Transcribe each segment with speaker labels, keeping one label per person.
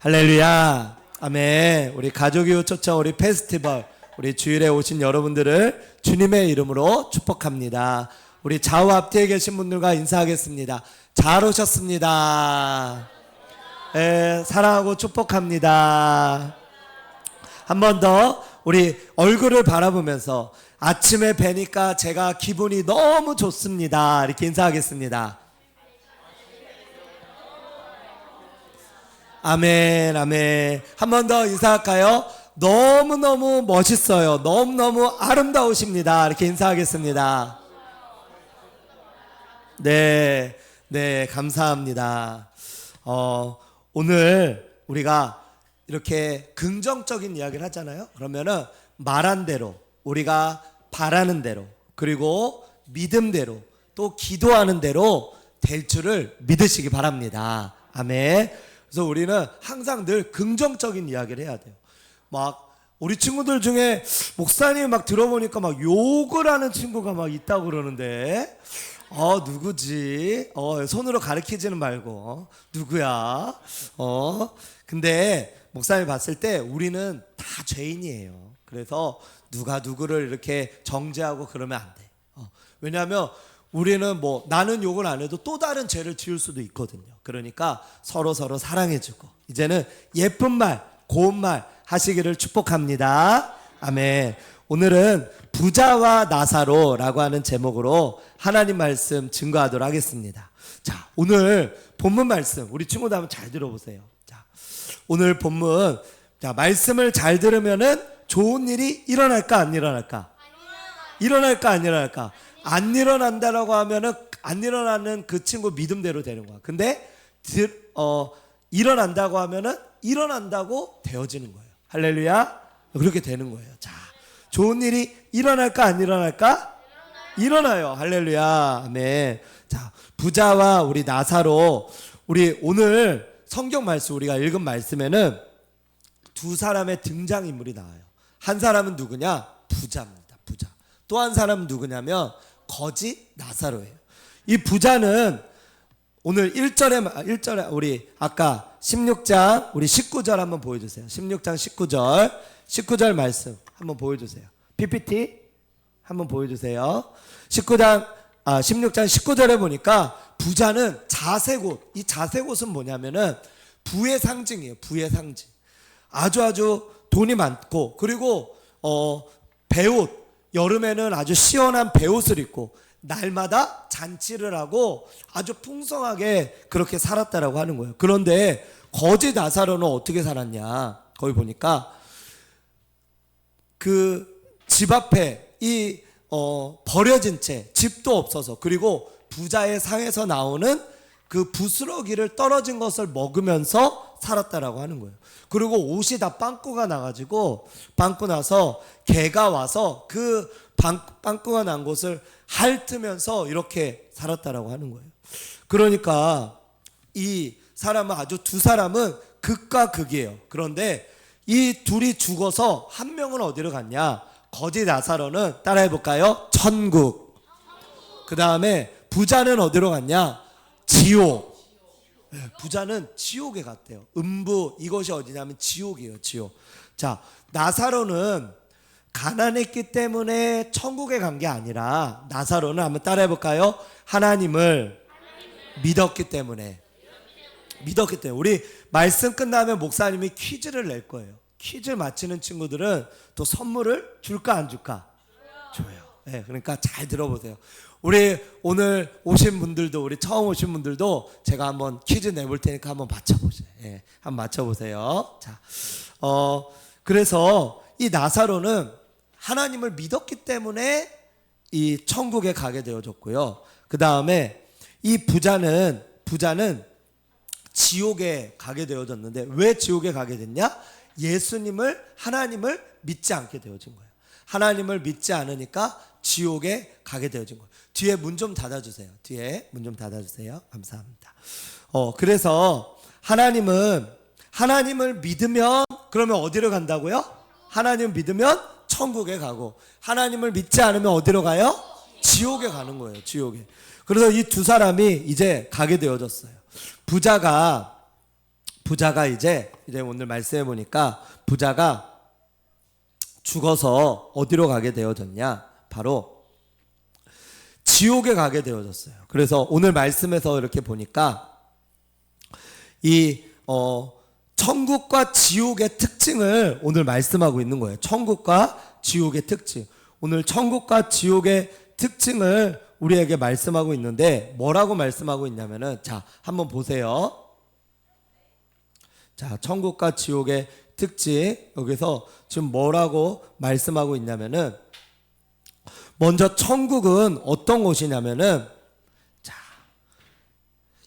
Speaker 1: 할렐루야. 아멘. 우리 가족이후 초청 우리 페스티벌 우리 주일에 오신 여러분들을 주님의 이름으로 축복합니다. 우리 좌우 앞뒤에 계신 분들과 인사하겠습니다. 잘 오셨습니다. 네, 사랑하고 축복합니다. 한 번 더 우리 얼굴을 바라보면서 아침에 뵈니까 제가 기분이 너무 좋습니다. 이렇게 인사하겠습니다. 아멘, 아멘. 한 번 더 인사할까요? 너무너무 멋있어요. 너무너무 아름다우십니다. 이렇게 인사하겠습니다. 네, 네, 감사합니다. 오늘 우리가 이렇게 긍정적인 이야기를 하잖아요. 그러면은 말한 대로, 우리가 바라는 대로, 그리고 믿음대로, 또 기도하는 대로 될 줄을 믿으시기 바랍니다. 아멘. 그래서 우리는 항상 늘 긍정적인 이야기를 해야 돼요. 막 우리 친구들 중에 목사님 막 들어보니까 막 욕을 하는 친구가 막 있다고 그러는데 누구지? 손으로 가리키지는 말고 누구야? 근데 목사님이 봤을 때 우리는 다 죄인이에요. 그래서 누가 누구를 이렇게 정죄하고 그러면 안 돼. 왜냐하면 우리는 나는 욕을 안 해도 또 다른 죄를 지을 수도 있거든요. 그러니까 서로 사랑해주고 이제는 예쁜 말, 고운 말 하시기를 축복합니다. 아멘. 오늘은 부자와 나사로라고 하는 제목으로 하나님 말씀 증거하도록 하겠습니다. 자, 오늘 본문 말씀 우리 친구들 한번 잘 들어보세요. 자, 오늘 본문 말씀을 잘 들으면은 좋은 일이 일어날까 안 일어날까? 일어날까 안 일어날까? 안 일어난다라고 하면은 안 일어나는 그 친구 믿음대로 되는 거야. 근데 일어난다고 하면은 일어난다고 되어지는 거예요. 할렐루야. 그렇게 되는 거예요. 자, 좋은 일이 일어날까 안 일어날까? 일어나요. 할렐루야. 아멘. 자, 부자와 우리 나사로, 우리 오늘 성경 말씀 우리가 읽은 말씀에는 두 사람의 등장인물이 나와요. 한 사람은 누구냐? 부자입니다. 부자. 또 한 사람은 누구냐면 거지 나사로예요. 이 부자는 오늘 1절에 우리 아까 16장 우리 19절 한번 보여주세요. 16장 19절 말씀 한번 보여주세요. PPT 한번 보여주세요. 16장 19절에 보니까 부자는 자색옷, 이 자색옷은 뭐냐면은 부의 상징이에요. 부의 상징. 아주 돈이 많고, 그리고 배옷, 여름에는 아주 시원한 배옷을 입고 날마다 잔치를 하고 아주 풍성하게 그렇게 살았다라고 하는 거예요. 그런데 거지 나사로는 어떻게 살았냐? 거기 보니까 그 집 앞에 이 버려진 채, 집도 없어서, 그리고 부자의 상에서 나오는 그 부스러기를 떨어진 것을 먹으면서 살았다라고 하는 거예요. 그리고 옷이 다 빵꾸가 나가지고, 빵꾸 나서 개가 와서 그 빵꾸가 난 곳을 핥으면서 이렇게 살았다라고 하는 거예요. 그러니까 이 사람은 두 사람은 극과 극이에요. 그런데 이 둘이 죽어서 한 명은 어디로 갔냐? 거지 나사로는 따라해볼까요? 천국. 그 다음에 부자는 어디로 갔냐? 지옥. 부자는 지옥에 갔대요. 음부, 이것이 어디냐면 지옥이에요. 지옥. 자, 나사로는 가난했기 때문에 천국에 간 게 아니라, 나사로는 한번 따라해볼까요? 하나님을 믿었기 때문에. 우리 말씀 끝나면 목사님이 퀴즈를 낼 거예요. 퀴즈 맞히는 친구들은 또 선물을 줄까 안 줄까? 줘요. 네, 그러니까 잘 들어보세요. 우리 오늘 오신 분들도, 우리 처음 오신 분들도 제가 한번 퀴즈 내볼 테니까 한번 맞춰보세요. 예, 한번 맞춰보세요. 자, 그래서 이 나사로는 하나님을 믿었기 때문에 이 천국에 가게 되어졌고요. 그 다음에 이 부자는 지옥에 가게 되어졌는데, 왜 지옥에 가게 됐냐? 하나님을 믿지 않게 되어진 거예요. 하나님을 믿지 않으니까 지옥에 가게 되어진 거예요. 뒤에 문 좀 닫아주세요. 감사합니다. 그래서 하나님을 믿으면, 그러면 어디로 간다고요? 하나님을 믿으면 천국에 가고, 하나님을 믿지 않으면 어디로 가요? 지옥에 가는 거예요. 지옥에. 그래서 이 두 사람이 이제 가게 되어졌어요. 부자가 부자가 이제 오늘 말씀해 보니까 부자가 죽어서 어디로 가게 되어졌냐? 바로 지옥에 가게 되어졌어요. 그래서 오늘 말씀에서 이렇게 보니까 이 천국과 지옥의 특징을 오늘 말씀하고 있는 거예요. 천국과 지옥의 특징. 오늘 천국과 지옥의 특징을 우리에게 말씀하고 있는데 뭐라고 말씀하고 있냐면은 자, 한번 보세요. 자, 천국과 지옥의 특징. 여기서 지금 뭐라고 말씀하고 있냐면은 먼저 천국은 어떤 곳이냐면은 자,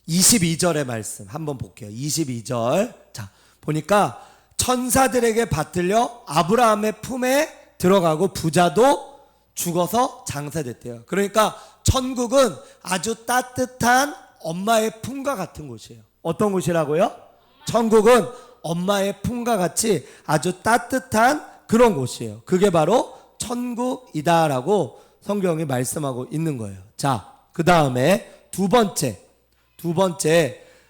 Speaker 1: 22절의 말씀 한번 볼게요. 22절. 자, 보니까 천사들에게 받들려 아브라함의 품에 들어가고 부자도 죽어서 장사됐대요. 그러니까 천국은 아주 따뜻한 엄마의 품과 같은 곳이에요. 어떤 곳이라고요? 천국은 엄마의 품과 같이 아주 따뜻한 그런 곳이에요. 그게 바로 천국이다라고 성경이 말씀하고 있는 거예요. 자, 그 다음에 두 번째,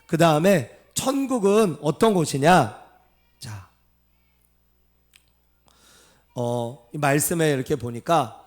Speaker 1: 그 다음에 천국은 어떤 곳이냐? 자, 이 말씀에 이렇게 보니까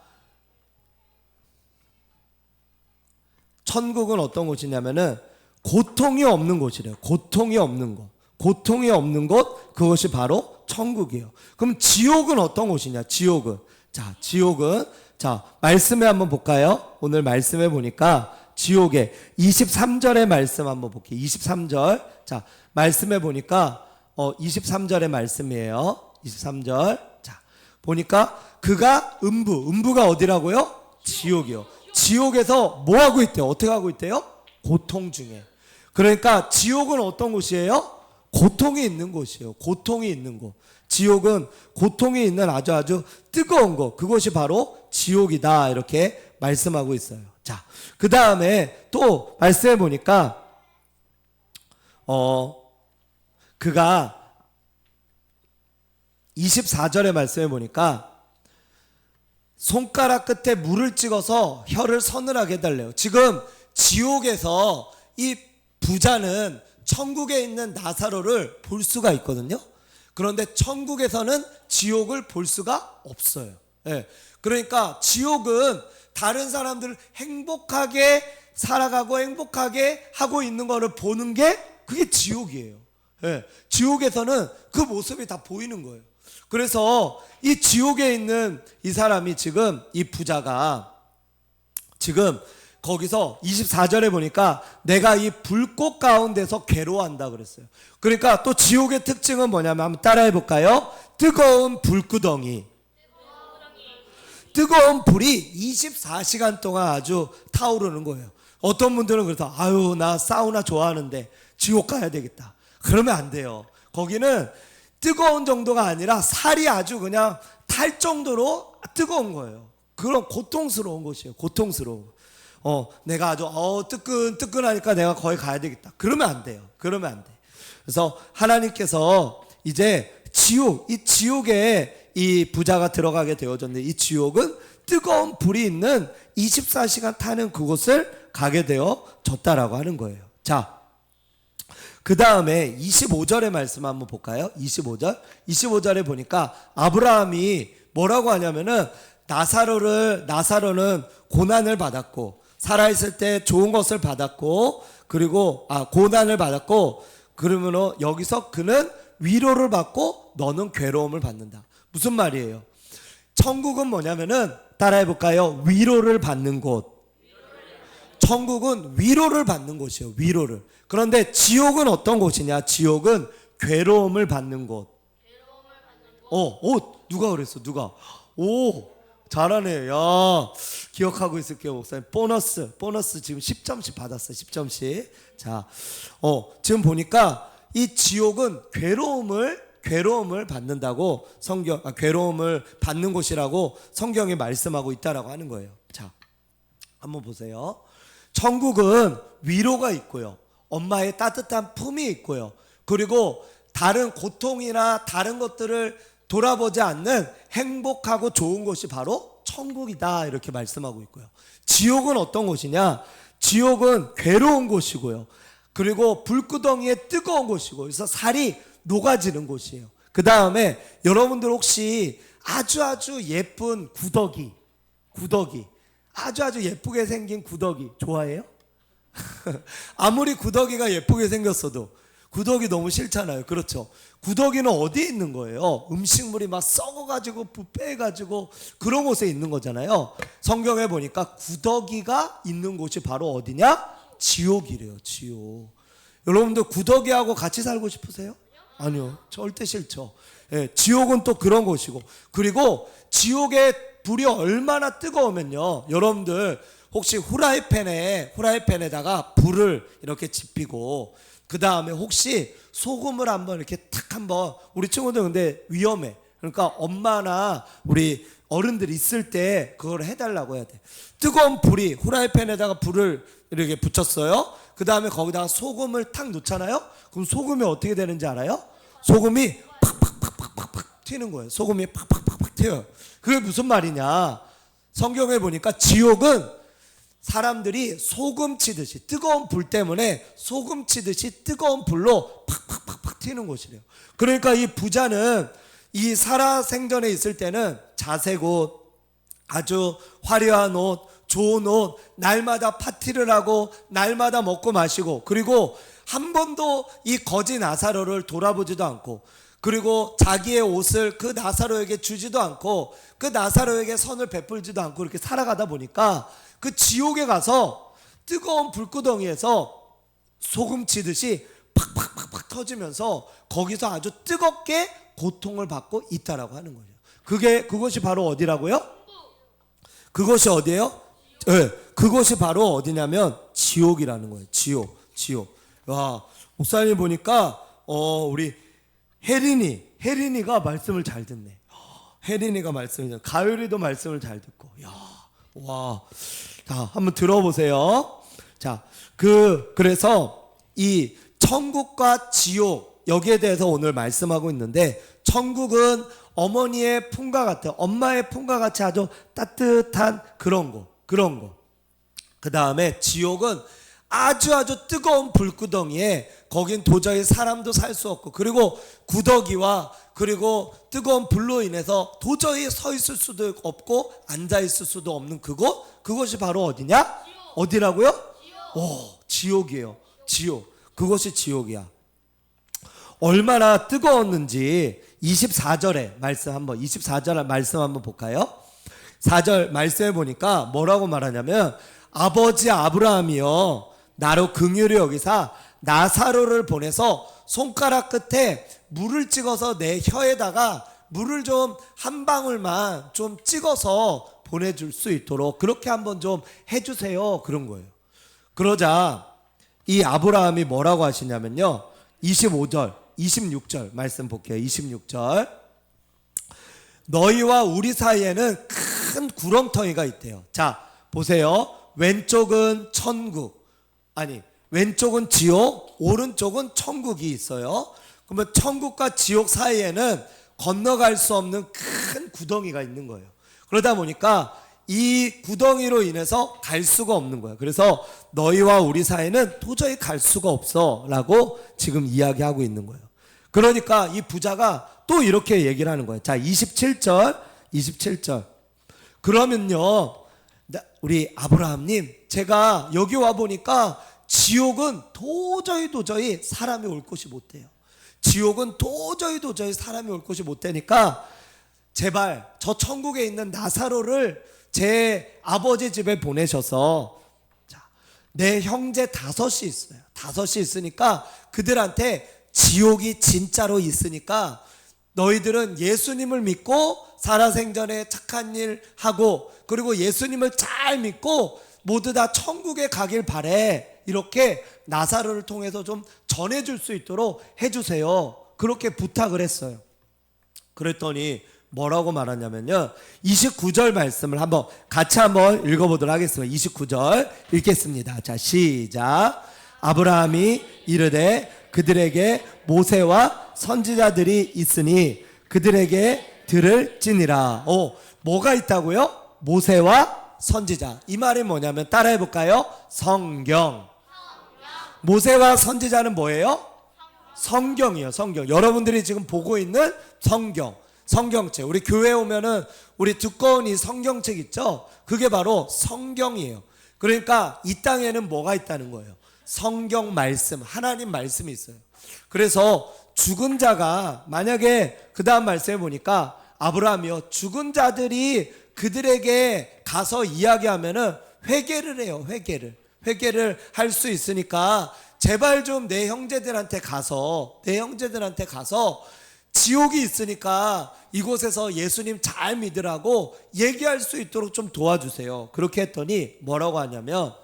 Speaker 1: 천국은 어떤 곳이냐면은 고통이 없는 곳이래요. 고통이 없는 곳. 고통이 없는 곳, 그것이 바로 천국이에요. 그럼 지옥은 어떤 곳이냐? 지옥은. 자, 지옥은. 자, 말씀에 한번 볼까요? 오늘 말씀에 보니까 지옥의 23절의 말씀 한번 볼게요. 23절. 자, 말씀에 보니까 23절의 말씀이에요. 23절. 자, 보니까 그가 음부가 어디라고요? 지옥이요. 지옥에서 뭐 하고 있대요? 어떻게 하고 있대요? 고통 중에. 그러니까 지옥은 어떤 곳이에요? 고통이 있는 곳이에요. 고통이 있는 곳. 지옥은 고통이 있는 아주 뜨거운 곳. 그것이 바로 지옥이다. 이렇게 말씀하고 있어요. 자, 그 다음에 또 말씀해 보니까 그가 24절에 말씀해 보니까 손가락 끝에 물을 찍어서 혀를 서늘하게 해달래요. 지금 지옥에서 이 부자는 천국에 있는 나사로를 볼 수가 있거든요. 그런데 천국에서는 지옥을 볼 수가 없어요. 예. 그러니까 지옥은 다른 사람들을 행복하게 살아가고 행복하게 하고 있는 거를 보는 게 그게 지옥이에요. 예. 지옥에서는 그 모습이 다 보이는 거예요. 그래서 이 지옥에 있는 이 사람이 지금 이 부자가 지금 거기서 24절에 보니까 내가 이 불꽃 가운데서 괴로워한다 그랬어요. 그러니까 또 지옥의 특징은 뭐냐면 한번 따라해 볼까요? 뜨거운 불구덩이. 뜨거운 불이 24시간 동안 아주 타오르는 거예요. 어떤 분들은 그래서 아유 나 사우나 좋아하는데 지옥 가야 되겠다. 그러면 안 돼요. 거기는 뜨거운 정도가 아니라 살이 아주 그냥 탈 정도로 뜨거운 거예요. 그런 고통스러운 곳이에요. 고통스러운. 내가 아주 뜨끈뜨끈하니까 내가 거기 가야 되겠다. 그러면 안 돼요. 그러면 안 돼. 그래서 하나님께서 이제 이 지옥에 이 부자가 들어가게 되어졌는데 이 지옥은 뜨거운 불이 있는 24시간 타는 그곳을 가게 되어졌다라고 하는 거예요. 자, 그 다음에 25절의 말씀 한번 볼까요? 25절에 보니까 아브라함이 뭐라고 하냐면은 나사로는 고난을 받았고 살아있을 때 좋은 것을 받았고 그리고 고난을 받았고 그러면 여기서 그는 위로를 받고 너는 괴로움을 받는다. 무슨 말이에요? 천국은 뭐냐면은 따라해 볼까요? 위로를 받는 곳. 천국은 위로를 받는 곳이에요. 위로를. 그런데 지옥은 어떤 곳이냐? 지옥은 괴로움을 받는 곳. 누가 그랬어? 누가? 잘하네. 야, 기억하고 있을게요, 목사님. 보너스 지금 10점씩 받았어요. 10점씩. 자, 지금 보니까 이 지옥은 괴로움을 받는다고 괴로움을 받는 곳이라고 성경이 말씀하고 있다라고 하는 거예요. 자, 한번 보세요. 천국은 위로가 있고요. 엄마의 따뜻한 품이 있고요. 그리고 다른 고통이나 다른 것들을 돌아보지 않는 행복하고 좋은 곳이 바로 천국이다 이렇게 말씀하고 있고요. 지옥은 어떤 곳이냐? 지옥은 괴로운 곳이고요. 그리고 불구덩이에 뜨거운 곳이고, 그래서 살이 녹아지는 곳이에요. 그 다음에 여러분들 혹시 아주 예쁜 구더기, 아주 예쁘게 생긴 구더기 좋아해요? 아무리 구더기가 예쁘게 생겼어도 구더기 너무 싫잖아요. 그렇죠? 구더기는 어디에 있는 거예요? 음식물이 막 썩어가지고 부패해가지고 그런 곳에 있는 거잖아요. 성경에 보니까 구더기가 있는 곳이 바로 어디냐? 지옥이래요. 지옥. 여러분들 구더기하고 같이 살고 싶으세요? 아니요, 절대 싫죠. 예, 지옥은 또 그런 곳이고, 그리고 지옥의 불이 얼마나 뜨거우면요, 여러분들 혹시 후라이팬에다가 불을 이렇게 지피고, 그 다음에 혹시 소금을 한번 이렇게 탁 한번, 우리 친구들 근데 위험해. 그러니까 엄마나 우리 어른들 있을 때 그걸 해달라고 해야 돼. 뜨거운 불이 후라이팬에다가 불을 이렇게 붙였어요. 그 다음에 거기다가 소금을 탁 넣잖아요. 그럼 소금이 어떻게 되는지 알아요? 소금이 팍팍팍팍팍 튀는 거예요. 소금이 팍팍팍팍 튀어요. 그게 무슨 말이냐? 성경에 보니까 지옥은 사람들이 소금 치듯이, 뜨거운 불 때문에 소금 치듯이 뜨거운 불로 팍팍팍팍 튀는 곳이래요. 그러니까 이 부자는 이 살아생전에 있을 때는 자색 옷, 아주 화려한 옷, 좋은 옷, 날마다 파티를 하고 날마다 먹고 마시고, 그리고 한 번도 이 거지 나사로를 돌아보지도 않고, 그리고 자기의 옷을 그 나사로에게 주지도 않고, 그 나사로에게 선을 베풀지도 않고 이렇게 살아가다 보니까 그 지옥에 가서 뜨거운 불구덩이에서 소금 치듯이 팍팍팍팍 터지면서 거기서 아주 뜨겁게 고통을 받고 있다라고 하는 거죠. 그것이 바로 어디라고요? 그것이 어디예요? 네, 그것이 바로 어디냐면 지옥이라는 거예요. 지옥. 와, 목사님 보니까 우리 혜린이가 말씀을 잘 듣네. 혜린이가 말씀을 잘, 가을이도 말씀을 잘 듣고. 야, 와, 자, 한번 들어보세요. 자, 그래서 이 천국과 지옥, 여기에 대해서 오늘 말씀하고 있는데, 천국은 어머니의 품과 같은, 엄마의 품과 같이 아주 따뜻한 그런 거. 그 다음에 지옥은 아주 뜨거운 불구덩이에, 거긴 도저히 사람도 살 수 없고, 그리고 구더기와 그리고 뜨거운 불로 인해서 도저히 서 있을 수도 없고 앉아 있을 수도 없는 그것이 바로 어디냐? 지옥. 어디라고요? 지옥. 지옥이에요. 지옥. 그것이 지옥이야. 얼마나 뜨거웠는지 24절의 말씀 한번 볼까요? 4절 말씀해 보니까 뭐라고 말하냐면, 아버지 아브라함이요 나로 긍휼히 여기사 나사로를 보내서 손가락 끝에 물을 찍어서 내 혀에다가 물을 좀 한 방울만 좀 찍어서 보내줄 수 있도록 그렇게 한번 좀 해주세요, 그런 거예요. 그러자 이 아브라함이 뭐라고 하시냐면요, 25절 26절 말씀 볼게요. 26절, 너희와 우리 사이에는 큰 구렁텅이가 있대요. 자, 보세요. 왼쪽은 왼쪽은 지옥, 오른쪽은 천국이 있어요. 그러면 천국과 지옥 사이에는 건너갈 수 없는 큰 구덩이가 있는 거예요. 그러다 보니까 이 구덩이로 인해서 갈 수가 없는 거예요. 그래서 너희와 우리 사이는 도저히 갈 수가 없어 라고 지금 이야기하고 있는 거예요. 그러니까 이 부자가 또 이렇게 얘기를 하는 거예요. 자, 27절. 그러면요, 우리 아브라함님, 제가 여기 와보니까 지옥은 도저히 사람이 올 곳이 못 돼요. 지옥은 도저히 사람이 올 곳이 못 되니까 제발 저 천국에 있는 나사로를 제 아버지 집에 보내셔서, 자, 내 형제 5이 있어요. 5이 있으니까 그들한테 지옥이 진짜로 있으니까 너희들은 예수님을 믿고 살아생전에 착한 일 하고, 그리고 예수님을 잘 믿고 모두 다 천국에 가길 바래. 이렇게 나사로를 통해서 좀 전해줄 수 있도록 해주세요. 그렇게 부탁을 했어요. 그랬더니 뭐라고 말하냐면요, 29절 말씀을 같이 한번 읽어보도록 하겠습니다. 29절 읽겠습니다. 자, 시작. 아브라함이 이르되 그들에게 모세와 선지자들이 있으니 그들에게 들을지니라. 뭐가 있다고요? 모세와 선지자. 이 말이 뭐냐면 따라해 볼까요? 성경. 모세와 선지자는 뭐예요? 성경이에요. 성경. 여러분들이 지금 보고 있는 성경, 성경책. 우리 교회에 오면은 우리 두꺼운 이 성경책 있죠? 그게 바로 성경이에요. 그러니까 이 땅에는 뭐가 있다는 거예요? 성경 말씀, 하나님 말씀이 있어요. 그래서 죽은 자가 만약에 그 다음 말씀에 보니까 아브라함이요, 죽은 자들이 그들에게 가서 이야기하면은 회개를 해요. 회개를 할 수 있으니까 제발 좀 내 형제들한테 가서 지옥이 있으니까 이곳에서 예수님 잘 믿으라고 얘기할 수 있도록 좀 도와주세요. 그렇게 했더니 뭐라고 하냐면,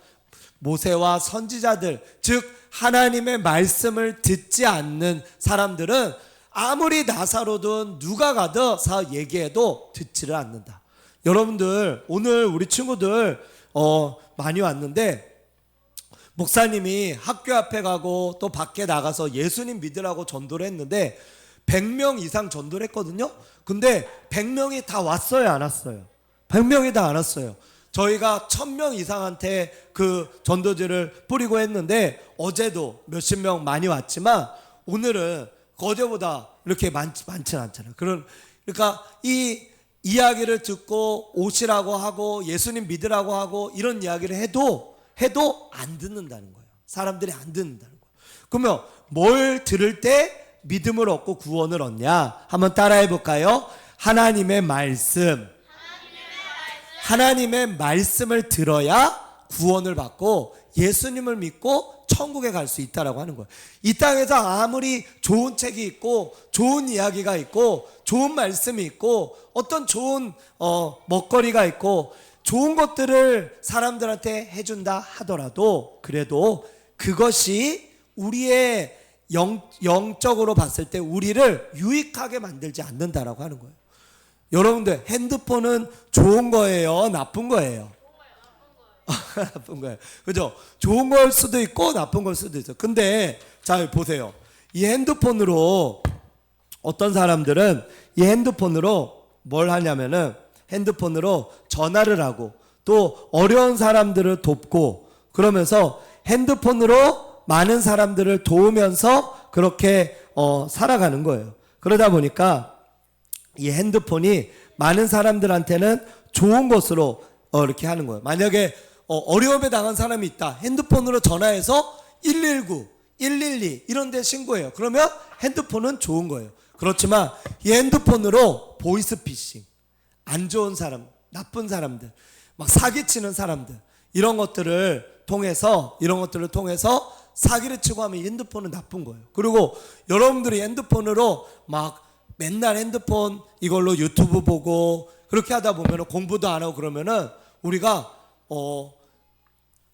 Speaker 1: 모세와 선지자들, 즉 하나님의 말씀을 듣지 않는 사람들은 아무리 나사로든 누가 가서 얘기해도 듣지를 않는다. 여러분들, 오늘 우리 친구들 많이 왔는데, 목사님이 학교 앞에 가고 또 밖에 나가서 예수님 믿으라고 전도를 했는데 100명 이상 전도를 했거든요. 근데 100명이 다 왔어요, 안 왔어요? 100명이 다 안 왔어요. 저희가 1000명 이상한테 그 전도지를 뿌리고 했는데 어제도 몇십 명 많이 왔지만 오늘은 어제보다 이렇게 많지는 않잖아요. 그러니까 이 이야기를 듣고 오시라고 하고 예수님 믿으라고 하고 이런 이야기를 해도 안 듣는다는 거예요. 사람들이 안 듣는다는 거예요. 그러면 뭘 들을 때 믿음을 얻고 구원을 얻냐? 한번 따라해 볼까요? 하나님의 말씀을 들어야 구원을 받고 예수님을 믿고 천국에 갈 수 있다라고 하는 거예요. 이 땅에서 아무리 좋은 책이 있고 좋은 이야기가 있고 좋은 말씀이 있고 어떤 좋은 먹거리가 있고 좋은 것들을 사람들한테 해준다 하더라도 그래도 그것이 우리의 영적으로 봤을 때 우리를 유익하게 만들지 않는다라고 하는 거예요. 여러분들, 핸드폰은 좋은 거예요, 나쁜 거예요? 나쁜 거예요. 그죠? 좋은 걸 수도 있고 나쁜 걸 수도 있어요. 근데 자, 보세요. 이 핸드폰으로 어떤 사람들은 이 핸드폰으로 뭘 하냐면은 핸드폰으로 전화를 하고 또 어려운 사람들을 돕고 그러면서 핸드폰으로 많은 사람들을 도우면서 그렇게 살아가는 거예요. 그러다 보니까 이 핸드폰이 많은 사람들한테는 좋은 것으로 이렇게 하는 거예요. 만약에 어려움에 당한 사람이 있다. 핸드폰으로 전화해서 119, 112 이런 데 신고해요. 그러면 핸드폰은 좋은 거예요. 그렇지만 이 핸드폰으로 보이스피싱, 안 좋은 사람, 나쁜 사람들, 막 사기치는 사람들 이런 것들을 통해서 사기를 치고 하면 이 핸드폰은 나쁜 거예요. 그리고 여러분들이 핸드폰으로 막 맨날 핸드폰 이걸로 유튜브 보고 그렇게 하다 보면 공부도 안 하고 그러면은 우리가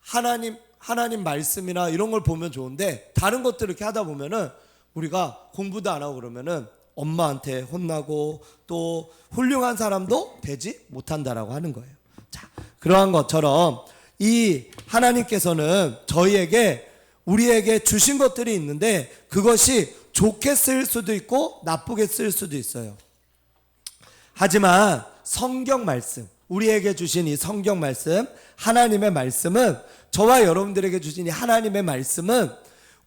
Speaker 1: 하나님 말씀이나 이런 걸 보면 좋은데 다른 것들 이렇게 하다 보면은 우리가 공부도 안 하고 그러면은 엄마한테 혼나고 또 훌륭한 사람도 되지 못한다라고 하는 거예요. 자, 그러한 것처럼 이 하나님께서는 우리에게 주신 것들이 있는데 그것이 좋게 쓸 수도 있고 나쁘게 쓸 수도 있어요. 하지만 성경 말씀, 우리에게 주신 이 성경 말씀, 하나님의 말씀은, 저와 여러분들에게 주신 이 하나님의 말씀은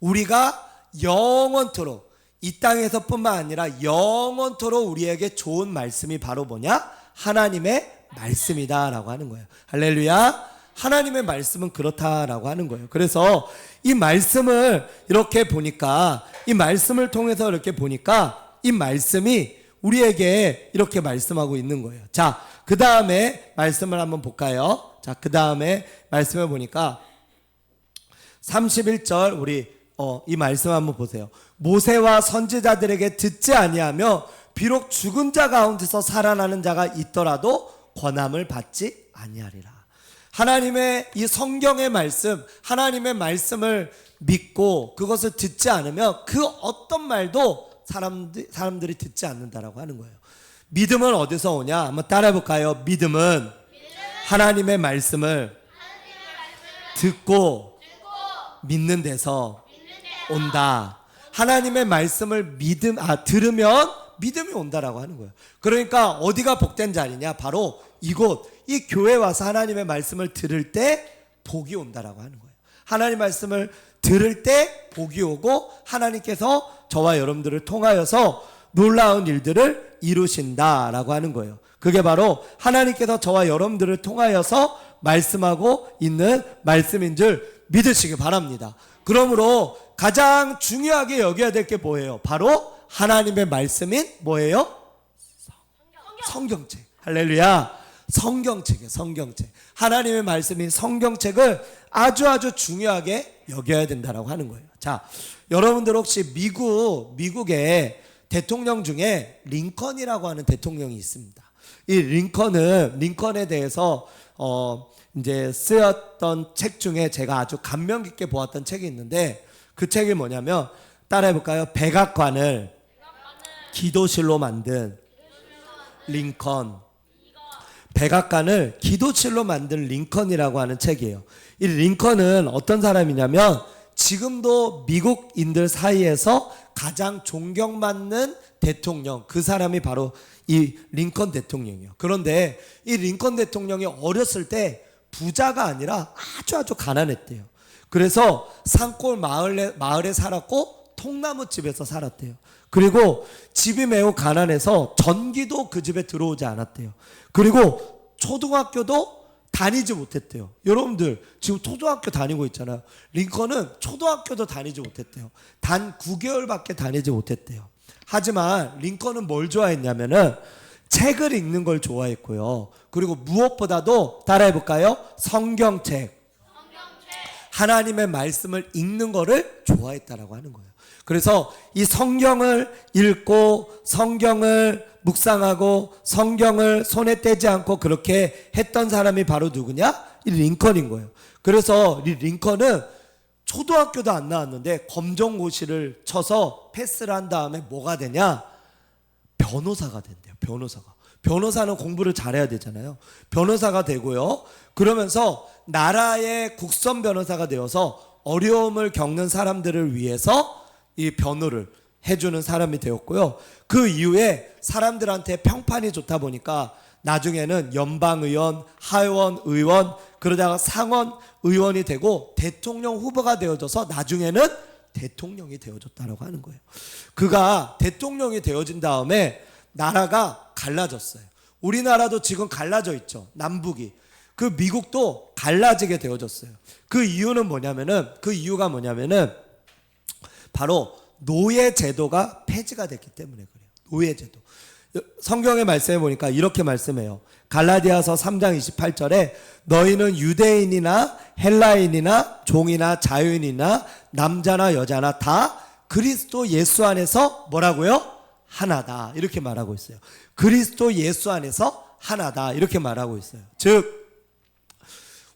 Speaker 1: 우리가 영원토록, 이 땅에서 뿐만 아니라 영원토록 우리에게 좋은 말씀이 바로 뭐냐? 하나님의 말씀이다 라고 하는 거예요. 할렐루야. 하나님의 말씀은 그렇다라고 하는 거예요. 그래서 이 말씀을 이렇게 보니까, 이 말씀을 통해서 이렇게 보니까 이 말씀이 우리에게 이렇게 말씀하고 있는 거예요. 자, 그 다음에 말씀을 한번 볼까요? 자, 그 다음에 말씀을 보니까 31절 우리 이 말씀 한번 보세요. 모세와 선지자들에게 듣지 아니하며 비록 죽은 자 가운데서 살아나는 자가 있더라도 권함을 받지 아니하리라. 하나님의 이 성경의 말씀, 하나님의 말씀을 믿고 그것을 듣지 않으면 그 어떤 말도 사람들이 듣지 않는다라고 하는 거예요. 믿음은 어디서 오냐? 한번 따라해 볼까요? 믿음은 하나님의 말씀을 듣고 믿는 데서 온다. 하나님의 말씀을 들으면 믿음이 온다라고 하는 거예요. 그러니까 어디가 복된 자리냐? 바로 이곳, 이 교회 와서 하나님의 말씀을 들을 때 복이 온다라고 하는 거예요. 하나님 말씀을 들을 때 복이 오고 하나님께서 저와 여러분들을 통하여서 놀라운 일들을 이루신다라고 하는 거예요. 그게 바로 하나님께서 저와 여러분들을 통하여서 말씀하고 있는 말씀인 줄 믿으시기 바랍니다. 그러므로 가장 중요하게 여겨야 될 게 뭐예요? 바로 하나님의 말씀인 뭐예요? 성경책. 할렐루야. 성경책이에요. 성경책. 하나님의 말씀인 성경책을 아주 중요하게 여겨야 된다라고 하는 거예요. 자, 여러분들 혹시 미국의 대통령 중에 링컨이라고 하는 대통령이 있습니다. 이 링컨에 대해서 이제 쓰였던 책 중에 제가 아주 감명 깊게 보았던 책이 있는데, 그 책이 뭐냐면 따라해 볼까요? 백악관을 기도실로 만든 링컨. 백악관을 기도실로 만든 링컨이라고 하는 책이에요. 이 링컨은 어떤 사람이냐면 지금도 미국인들 사이에서 가장 존경받는 대통령, 그 사람이 바로 이 링컨 대통령이에요. 그런데 이 링컨 대통령이 어렸을 때 부자가 아니라 아주 가난했대요. 그래서 산골 마을에 살았고 통나무집에서 살았대요. 그리고 집이 매우 가난해서 전기도 그 집에 들어오지 않았대요. 그리고 초등학교도 다니지 못했대요. 여러분들 지금 초등학교 다니고 있잖아요. 링컨은 초등학교도 다니지 못했대요. 단 9개월밖에 다니지 못했대요. 하지만 링컨은 뭘 좋아했냐면은 책을 읽는 걸 좋아했고요. 그리고 무엇보다도 따라해 볼까요? 성경책. 하나님의 말씀을 읽는 거를 좋아했다라고 하는 거예요. 그래서 이 성경을 읽고 성경을 묵상하고 성경을 손에 떼지 않고 그렇게 했던 사람이 바로 누구냐? 이 링컨인 거예요. 그래서 이 링컨은 초등학교도 안 나왔는데 검정고시를 쳐서 패스를 한 다음에 뭐가 되냐? 변호사가 된대요. 변호사는 공부를 잘해야 되잖아요. 변호사가 되고요. 그러면서 나라의 국선 변호사가 되어서 어려움을 겪는 사람들을 위해서 이 변호를 해주는 사람이 되었고요. 그 이후에 사람들한테 평판이 좋다 보니까 나중에는 연방의원, 하원 의원, 그러다가 상원 의원이 되고 대통령 후보가 되어져서 나중에는 대통령이 되어졌다고 하는 거예요. 그가 대통령이 되어진 다음에 나라가 갈라졌어요. 우리나라도 지금 갈라져 있죠. 남북이. 그 미국도 갈라지게 되어졌어요. 그 이유가 뭐냐면은 바로 노예 제도가 폐지가 됐기 때문에 그래요. 노예 제도. 성경의 말씀에 보니까 이렇게 말씀해요. 갈라디아서 3장 28절에 너희는 유대인이나 헬라인이나 종이나 자유인이나 남자나 여자나 다 그리스도 예수 안에서 뭐라고요? 하나다. 이렇게 말하고 있어요. 그리스도 예수 안에서 하나다. 이렇게 말하고 있어요. 즉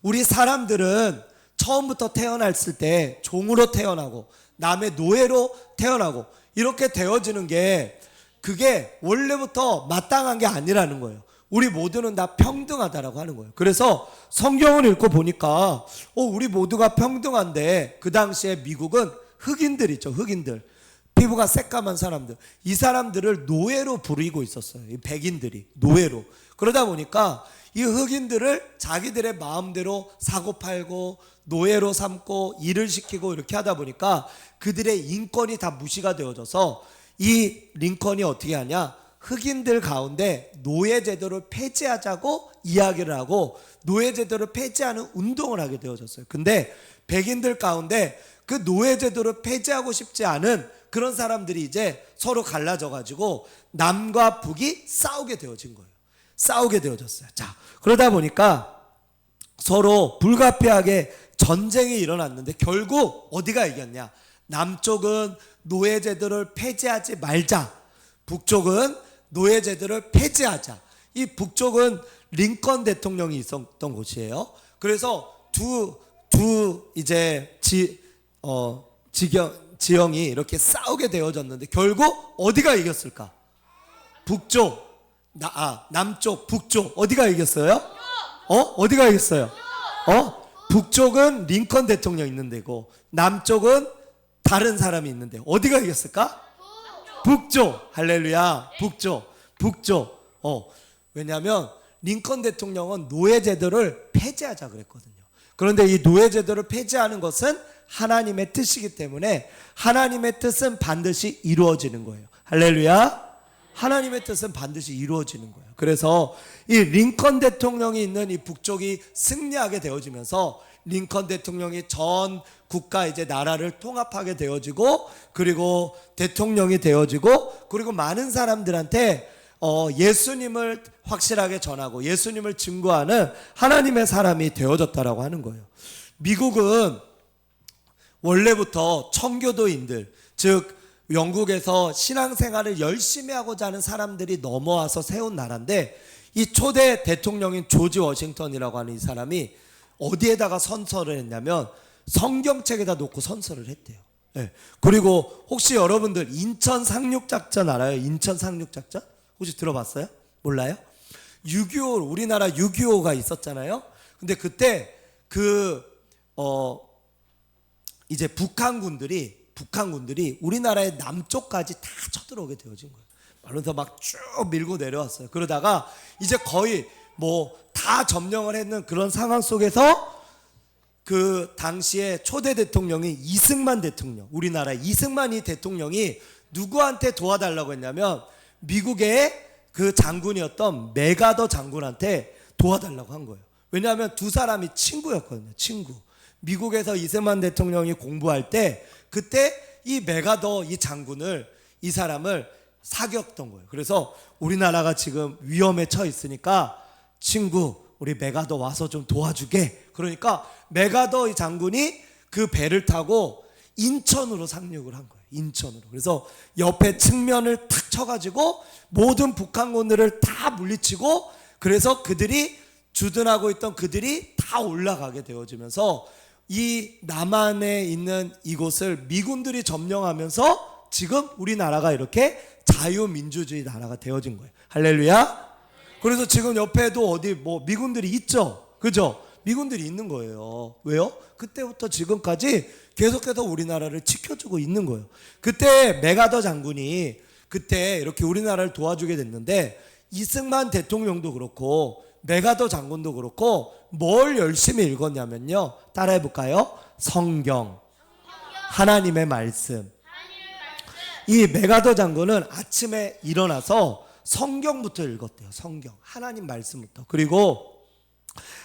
Speaker 1: 우리 사람들은 처음부터 태어났을 때 종으로 태어나고 남의 노예로 태어나고 이렇게 되어지는 게 그게 원래부터 마땅한 게 아니라는 거예요. 우리 모두는 다 평등하다라고 하는 거예요. 그래서 성경을 읽고 보니까 우리 모두가 평등한데 그 당시에 미국은 흑인들 있죠. 흑인들. 피부가 새까만 사람들. 이 사람들을 노예로 부리고 있었어요. 이 백인들이 노예로. 그러다 보니까 이 흑인들을 자기들의 마음대로 사고팔고 노예로 삼고 일을 시키고 이렇게 하다 보니까 그들의 인권이 다 무시가 되어져서 이 링컨이 어떻게 하냐? 흑인들 가운데 노예제도를 폐지하자고 이야기를 하고 노예제도를 폐지하는 운동을 하게 되어졌어요. 근데 백인들 가운데 그 노예제도를 폐지하고 싶지 않은 그런 사람들이 이제 서로 갈라져 가지고 남과 북이 싸우게 되어진 거예요. 싸우게 되어졌어요. 자, 그러다 보니까 서로 불가피하게 전쟁이 일어났는데 결국 어디가 이겼냐? 남쪽은 노예제도를 폐지하지 말자. 북쪽은 노예제도를 폐지하자. 이 북쪽은 링컨 대통령이 있었던 곳이에요. 그래서 두 이제 지형이 이렇게 싸우게 되어졌는데 결국 어디가 이겼을까? 북쪽, 남쪽, 북쪽 어디가 이겼어요? 어디가 이겼어요? 북쪽은 링컨 대통령 있는 데고 남쪽은 다른 사람이 있는데 어디가 이겼을까? 북쪽. 할렐루야. 북쪽. 왜냐하면 링컨 대통령은 노예제도를 폐지하자 그랬거든요. 그런데 이 노예제도를 폐지하는 것은 하나님의 뜻이기 때문에 하나님의 뜻은 반드시 이루어지는 거예요. 할렐루야. 하나님의 뜻은 반드시 이루어지는 거예요. 그래서 이 링컨 대통령이 있는 이 북쪽이 승리하게 되어지면서 링컨 대통령이 전 국가 이제 나라를 통합하게 되어지고, 그리고 대통령이 되어지고, 그리고 많은 사람들한테 예수님을 확실하게 전하고 예수님을 증거하는 하나님의 사람이 되어졌다라고 하는 거예요. 미국은 원래부터 청교도인들, 즉 영국에서 신앙생활을 열심히 하고자 하는 사람들이 넘어와서 세운 나라인데, 이 초대 대통령인 조지 워싱턴이라고 하는 이 사람이 어디에다가 선서를 했냐면 성경책에다 놓고 선서를 했대요. 네. 그리고 혹시 여러분들 인천 상륙작전 알아요? 인천 상륙작전? 혹시 들어봤어요? 몰라요? 6.25 우리나라 6.25가 있었잖아요. 근데 그때 이제 북한군들이 우리나라의 남쪽까지 다 쳐들어오게 되어진 거예요. 그래서 막 쭉 밀고 내려왔어요. 그러다가 이제 거의 다 점령을 했는 그런 상황 속에서 그 당시에 초대 대통령이 이승만 대통령, 우리나라 이승만이 대통령이 누구한테 도와달라고 했냐면 미국의 그 장군이었던 메가더 장군한테 도와달라고 한 거예요. 왜냐하면 두 사람이 친구였거든요. 친구. 미국에서 이승만 대통령이 공부할 때 그때 이 메가더 이 장군을, 이 사람을 사귀었던 거예요. 그래서 우리나라가 지금 위험에 처해 있으니까 친구 우리 메가더 와서 좀 도와주게. 그러니까 메가더 이 장군이 그 배를 타고 인천으로 상륙을 한 거예요. 인천으로. 그래서 옆에 측면을 탁 쳐가지고 모든 북한군들을 다 물리치고, 그래서 그들이 주둔하고 있던 그들이 다 올라가게 되어지면서 이 남한에 있는 이곳을 미군들이 점령하면서 지금 우리나라가 이렇게 자유민주주의 나라가 되어진 거예요. 할렐루야. 그래서 지금 옆에도 어디 미군들이 있죠. 그죠? 미군들이 있는 거예요. 왜요? 그때부터 지금까지 계속해서 우리나라를 지켜주고 있는 거예요. 그때 메가더 장군이 그때 이렇게 우리나라를 도와주게 됐는데, 이승만 대통령도 그렇고 메가더 장군도 그렇고 뭘 열심히 읽었냐면요. 따라해 볼까요? 성경. 하나님의 말씀. 이 메가더 장군은 아침에 일어나서 성경부터 읽었대요. 성경. 하나님 말씀부터. 그리고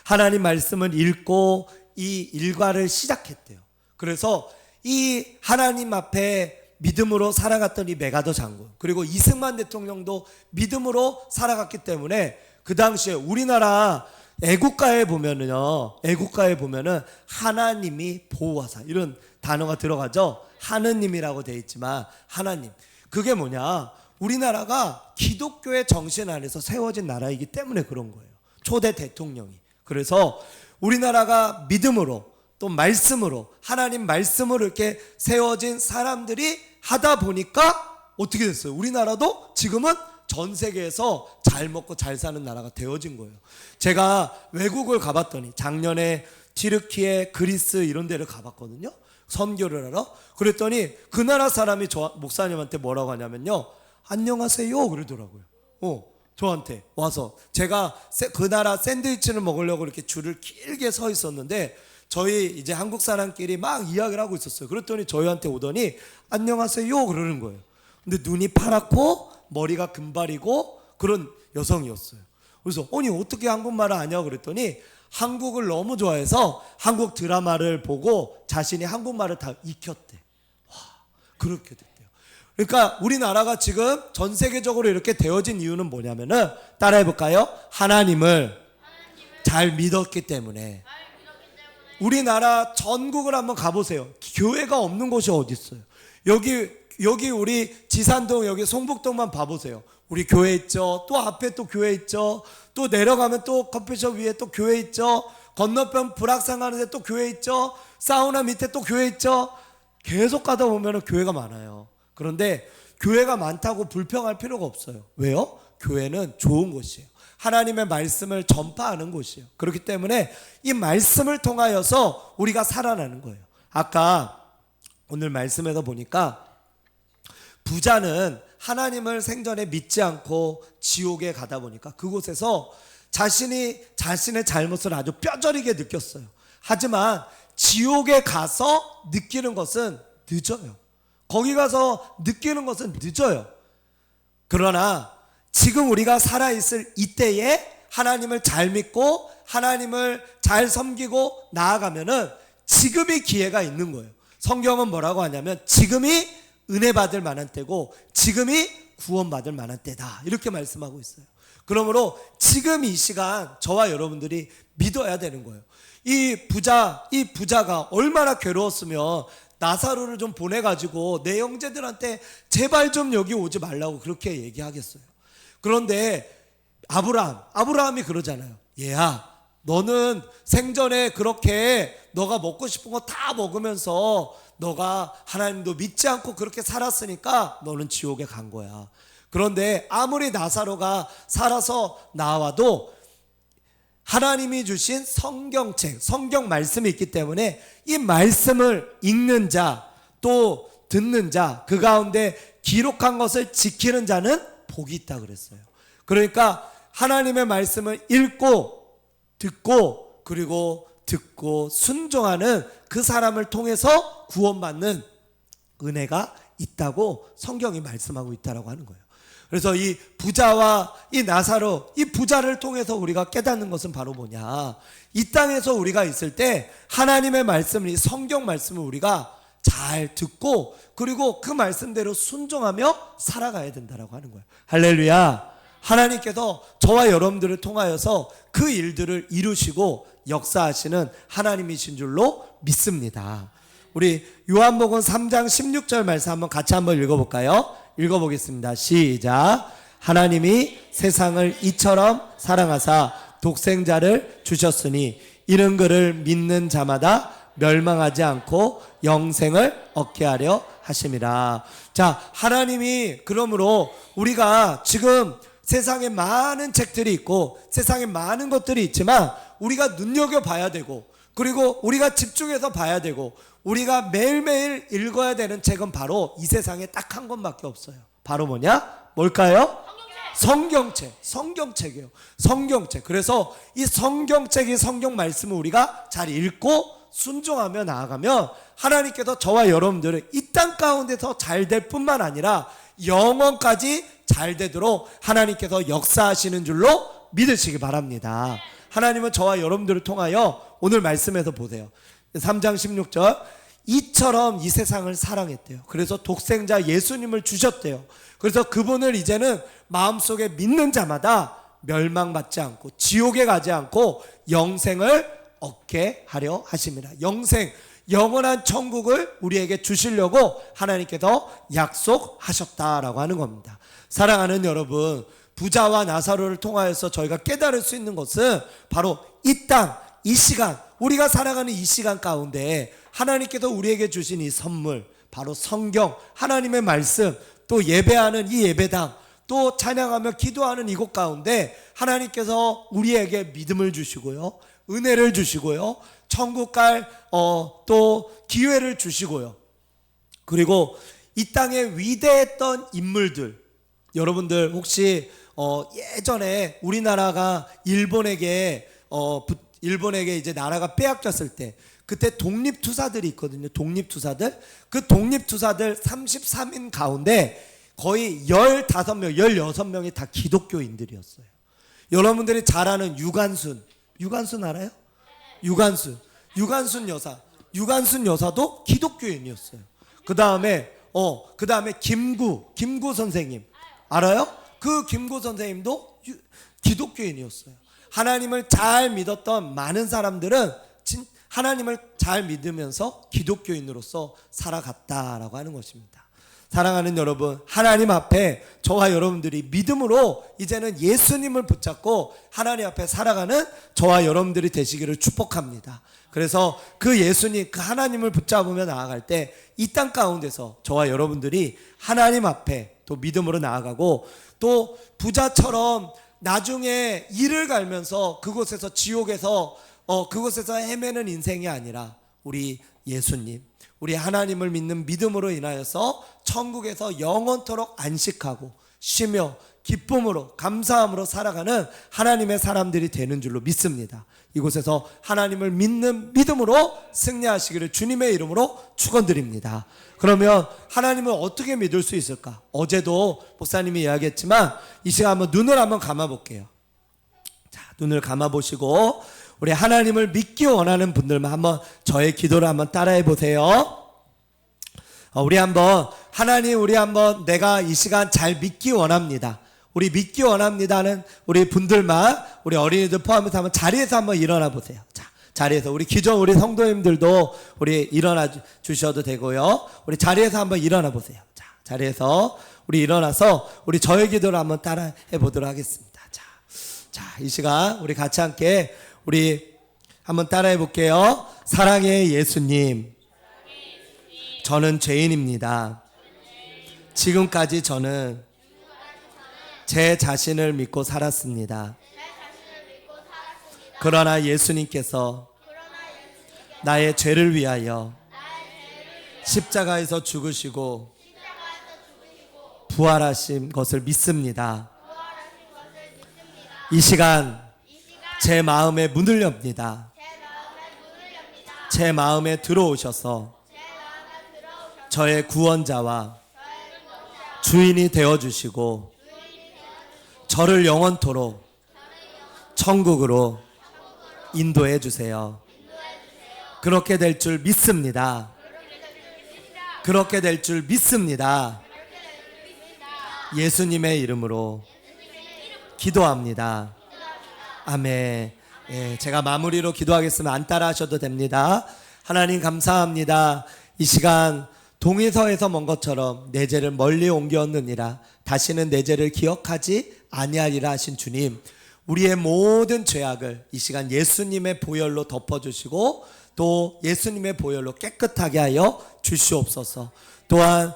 Speaker 1: 하나님 말씀을 읽고 이 일과를 시작했대요. 그래서 이 하나님 앞에 믿음으로 살아갔던 이 메가더 장군, 그리고 이승만 대통령도 믿음으로 살아갔기 때문에 그 당시에 우리나라 애국가에 보면은 하나님이 보호하사 이런 단어가 들어가죠. 하느님이라고 되어 있지만 하나님, 그게 뭐냐, 우리나라가 기독교의 정신 안에서 세워진 나라이기 때문에 그런 거예요. 초대 대통령이. 그래서 우리나라가 믿음으로 또 말씀으로, 하나님 말씀으로 이렇게 세워진 사람들이 하다 보니까 어떻게 됐어요? 우리나라도 지금은 전 세계에서 잘 먹고 잘 사는 나라가 되어진 거예요. 제가 외국을 가봤더니 작년에 튀르키예, 그리스 이런 데를 가봤거든요. 선교를 하러. 그랬더니 그 나라 사람이 목사님한테 뭐라고 하냐면요, 안녕하세요 그러더라고요. 저한테 와서, 제가 그 나라 샌드위치를 먹으려고 이렇게 줄을 길게 서 있었는데 저희 이제 한국 사람끼리 막 이야기를 하고 있었어요. 그랬더니 저희한테 오더니 안녕하세요 그러는 거예요. 근데 눈이 파랗고 머리가 금발이고 그런 여성이었어요. 그래서 아니 어떻게 한국말을 아냐 그랬더니 한국을 너무 좋아해서 한국 드라마를 보고 자신이 한국말을 다 익혔대. 와, 그렇게 됐대요. 그러니까 우리나라가 지금 전 세계적으로 이렇게 되어진 이유는 뭐냐면은, 따라해 볼까요? 하나님을 잘 믿었기 때문에. 우리나라 전국을 한번 가보세요. 교회가 없는 곳이 어디 있어요? 여기 우리 지산동, 여기 송북동만 봐보세요. 우리 교회 있죠. 또 앞에 또 교회 있죠. 또 내려가면 또 커피숍 위에 또 교회 있죠. 건너편 불악산 가는데 또 교회 있죠. 사우나 밑에 또 교회 있죠. 계속 가다 보면 교회가 많아요. 그런데 교회가 많다고 불평할 필요가 없어요. 왜요? 교회는 좋은 곳이에요. 하나님의 말씀을 전파하는 곳이에요. 그렇기 때문에 이 말씀을 통하여서 우리가 살아나는 거예요. 아까 오늘 말씀에서 보니까 부자는 하나님을 생전에 믿지 않고 지옥에 가다 보니까 그곳에서 자신의 잘못을 아주 뼈저리게 느꼈어요. 하지만 지옥에 가서 느끼는 것은 늦어요. 거기 가서 느끼는 것은 늦어요. 그러나 지금 우리가 살아있을 이때에 하나님을 잘 믿고 하나님을 잘 섬기고 나아가면은 지금이 기회가 있는 거예요. 성경은 뭐라고 하냐면 지금이 은혜 받을 만한 때고 지금이 구원받을 만한 때다, 이렇게 말씀하고 있어요. 그러므로 지금 이 시간 저와 여러분들이 믿어야 되는 거예요. 이 부자가 얼마나 괴로웠으면 나사로를 좀 보내가지고 내 형제들한테 제발 좀 여기 오지 말라고 그렇게 얘기하겠어요. 그런데 아브라함이 그러잖아요. 얘야, 너는 생전에 그렇게 너가 먹고 싶은 거 다 먹으면서 너가 하나님도 믿지 않고 그렇게 살았으니까 너는 지옥에 간 거야. 그런데 아무리 나사로가 살아서 나와도 하나님이 주신 성경책, 성경 말씀이 있기 때문에 이 말씀을 읽는 자, 또 듣는 자, 그 가운데 기록한 것을 지키는 자는 복이 있다 그랬어요. 그러니까 하나님의 말씀을 읽고 듣고 그리고 듣고 순종하는 그 사람을 통해서 구원받는 은혜가 있다고 성경이 말씀하고 있다고 하는 거예요. 그래서 이 부자와 이 나사로, 이 부자를 통해서 우리가 깨닫는 것은 바로 뭐냐, 이 땅에서 우리가 있을 때 하나님의 말씀을, 이 성경 말씀을 우리가 잘 듣고 그리고 그 말씀대로 순종하며 살아가야 된다고 하는 거예요. 할렐루야. 하나님께서 저와 여러분들을 통하여서 그 일들을 이루시고 역사하시는 하나님이신 줄로 믿습니다. 우리 요한복음 3장 16절 말씀 한번 같이 한번 읽어볼까요? 읽어보겠습니다. 시작. 하나님이 세상을 이처럼 사랑하사 독생자를 주셨으니 이는 그를 믿는 자마다 멸망하지 않고 영생을 얻게 하려 하심이라. 자, 하나님이 그러므로 우리가 지금 세상에 많은 책들이 있고 세상에 많은 것들이 있지만 우리가 눈여겨봐야 되고 그리고 우리가 집중해서 봐야 되고 우리가 매일매일 읽어야 되는 책은 바로 이 세상에 딱 한 권밖에 없어요. 바로 뭐냐? 뭘까요? 성경책이에요. 성경책. 그래서 이 성경책이 성경 말씀을 우리가 잘 읽고 순종하며 나아가면 하나님께서 저와 여러분들을 이 땅 가운데서 잘 될 뿐만 아니라 영원까지 잘 되도록 하나님께서 역사하시는 줄로 믿으시기 바랍니다. 하나님은 저와 여러분들을 통하여 오늘 말씀에서 보세요. 3장 16절, 이처럼 이 세상을 사랑했대요. 그래서 독생자 예수님을 주셨대요. 그래서 그분을 이제는 마음속에 믿는 자마다 멸망받지 않고 지옥에 가지 않고 영생을 얻게 하려 하십니다. 영원한 천국을 우리에게 주시려고 하나님께서 약속하셨다라고 하는 겁니다. 사랑하는 여러분, 부자와 나사로를 통하여서 저희가 깨달을 수 있는 것은 바로 이 땅, 이 시간, 우리가 살아가는 이 시간 가운데 하나님께서 우리에게 주신 이 선물, 바로 성경, 하나님의 말씀, 또 예배하는 이 예배당, 또 찬양하며 기도하는 이곳 가운데 하나님께서 우리에게 믿음을 주시고요, 은혜를 주시고요, 천국 갈 또 기회를 주시고요, 그리고 이 땅에 위대했던 인물들, 여러분들 혹시 예전에 우리나라가 일본에게 이제 나라가 빼앗겼을 때 그때 독립투사들이 있거든요. 독립투사들. 그 독립투사들 33인 가운데 거의 15명, 16명이 다 기독교인들이었어요. 여러분들이 잘 아는 유관순 알아요? 유관순 여사도 기독교인이었어요. 그 다음에 김구 선생님 알아요? 그 김구 선생님도 기독교인이었어요. 하나님을 잘 믿었던 많은 사람들은 하나님을 잘 믿으면서 기독교인으로서 살아갔다라고 하는 것입니다. 사랑하는 여러분, 하나님 앞에 저와 여러분들이 믿음으로 이제는 예수님을 붙잡고 하나님 앞에 살아가는 저와 여러분들이 되시기를 축복합니다. 그래서 그 예수님, 그 하나님을 붙잡으며 나아갈 때 이 땅 가운데서 저와 여러분들이 하나님 앞에 또 믿음으로 나아가고, 또 부자처럼 나중에 이를 갈면서 그곳에서 지옥에서 그곳에서 헤매는 인생이 아니라 우리 예수님, 우리 하나님을 믿는 믿음으로 인하여서 천국에서 영원토록 안식하고 쉬며 기쁨으로 감사함으로 살아가는 하나님의 사람들이 되는 줄로 믿습니다. 이곳에서 하나님을 믿는 믿음으로 승리하시기를 주님의 이름으로 축원드립니다. 그러면 하나님을 어떻게 믿을 수 있을까? 어제도 목사님이 이야기했지만 이 시간 한번 눈을 한번 감아 볼게요. 자, 눈을 감아 보시고 우리 하나님을 믿기 원하는 분들만 한번 저의 기도를 한번 따라해 보세요. 우리 한번 하나님, 우리 한번 내가 이 시간 잘 믿기 원합니다. 우리 믿기 원합니다는 우리 분들만, 우리 어린이들 포함해서 한번 자리에서 한번 일어나 보세요. 자, 자리에서 우리 기존 우리 성도님들도 우리 일어나 주셔도 되고요. 우리 자리에서 한번 일어나 보세요. 자, 자리에서 우리 일어나서 우리 저의 기도를 한번 따라 해보도록 하겠습니다. 자, 이 시간 우리 같이 함께 우리 한번 따라해 볼게요. 사랑의 예수님, 저는 죄인입니다. 지금까지 저는 제 자신을 믿고 살았습니다. 그러나 예수님께서 나의 죄를 위하여 십자가에서 죽으시고 부활하신 것을 믿습니다. 이 시간 제 마음에 문을 엽니다. 제 마음에 들어오셔서 저의 구원자와 주인이 되어주시고 저를 영원토록 천국으로 인도해 주세요. 그렇게 될 줄 믿습니다. 그렇게 될 줄 믿습니다. 예수님의 이름으로 기도합니다. 아멘. 예, 제가 마무리로 기도하겠으면 안 따라 하셔도 됩니다. 하나님 감사합니다. 이 시간 동의서에서 먼 것처럼 내 죄를 멀리 옮겼느니라 다시는 내 죄를 기억하지 아니하리라 하신 주님, 우리의 모든 죄악을 이 시간 예수님의 보혈로 덮어주시고 또 예수님의 보혈로 깨끗하게 하여 주시옵소서. 또한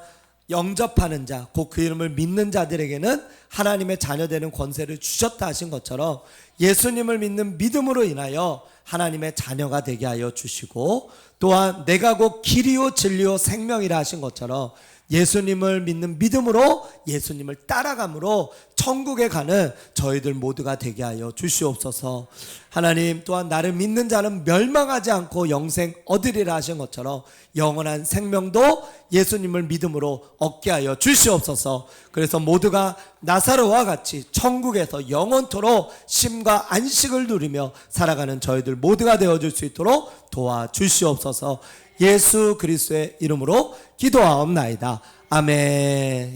Speaker 1: 영접하는 자, 곧 그 이름을 믿는 자들에게는 하나님의 자녀되는 권세를 주셨다 하신 것처럼 예수님을 믿는 믿음으로 인하여 하나님의 자녀가 되게 하여 주시고, 또한 내가 곧 길이요 진리요 생명이라 하신 것처럼 예수님을 믿는 믿음으로 예수님을 따라감으로 천국에 가는 저희들 모두가 되게 하여 주시옵소서. 하나님, 또한 나를 믿는 자는 멸망하지 않고 영생 얻으리라 하신 것처럼 영원한 생명도 예수님을 믿음으로 얻게 하여 주시옵소서. 그래서 모두가 나사로와 같이 천국에서 영원토록 쉼과 안식을 누리며 살아가는 저희들 모두가 되어줄 수 있도록 도와주시옵소서. 예수 그리스도의 이름으로 기도하옵나이다. 아멘.